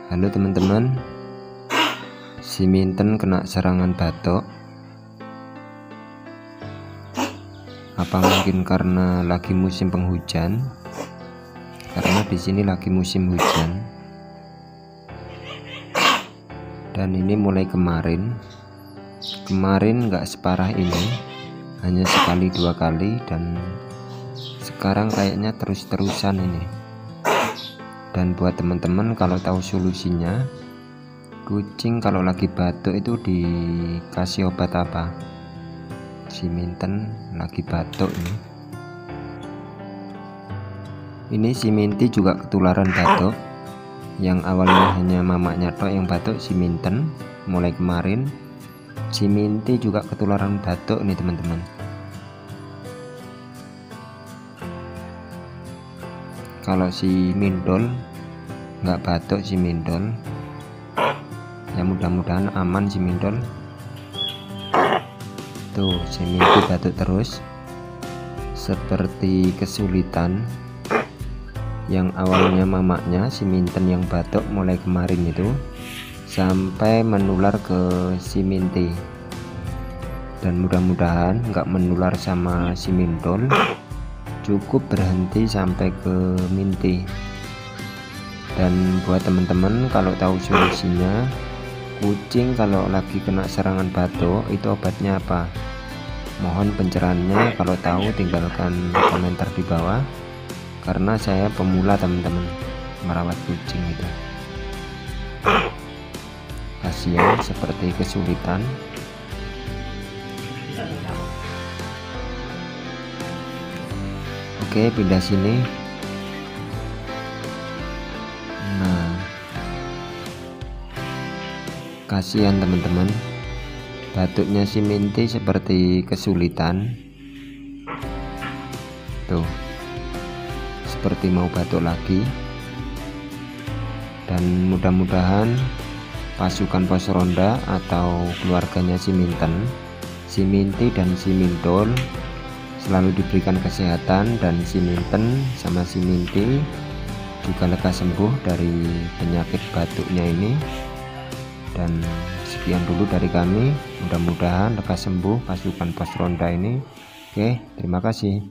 Halo teman-teman, si Minten kena serangan batuk. Apa mungkin karena lagi musim penghujan? Karena di sini lagi musim hujan. Dan ini mulai kemarin nggak separah ini, hanya sekali dua kali, dan sekarang kayaknya terus-terusan ini. Dan buat teman-teman kalau tahu solusinya, kucing kalau lagi batuk itu dikasih obat apa? Si Minten lagi batuk ini. Ini si Minty juga ketularan batuk. Yang awalnya hanya mamaknya tok yang batuk, si Minten mulai kemarin. Si Minty juga ketularan batuk nih teman-teman. Kalau si Mindol nggak batuk, si Mindol ya mudah-mudahan aman. Si Mindol tuh, si Minty batuk terus seperti kesulitan. Yang awalnya mamaknya si Minten yang batuk mulai kemarin itu sampai menular ke si Minty, dan mudah-mudahan nggak menular sama si Mindol, cukup berhenti sampai ke Minty. Dan buat teman-teman kalau tahu solusinya, kucing kalau lagi kena serangan batuk itu obatnya apa? Mohon pencerahannya, kalau tahu tinggalkan komentar di bawah, karena saya pemula teman-teman merawat kucing itu. Kasihan seperti kesulitan. Oke, pindah sini. Nah, kasihan teman-teman, batuknya si Minty seperti kesulitan tuh, seperti mau batuk lagi. Dan mudah-mudahan pasukan pos ronda atau keluarganya si Minten, si Minty dan si Mindol selalu diberikan kesehatan, dan si Minten sama si Minty juga lekas sembuh dari penyakit batuknya ini. Dan sekian dulu dari kami, mudah-mudahan lekas sembuh pasukan pos ronda ini. Oke, terima kasih.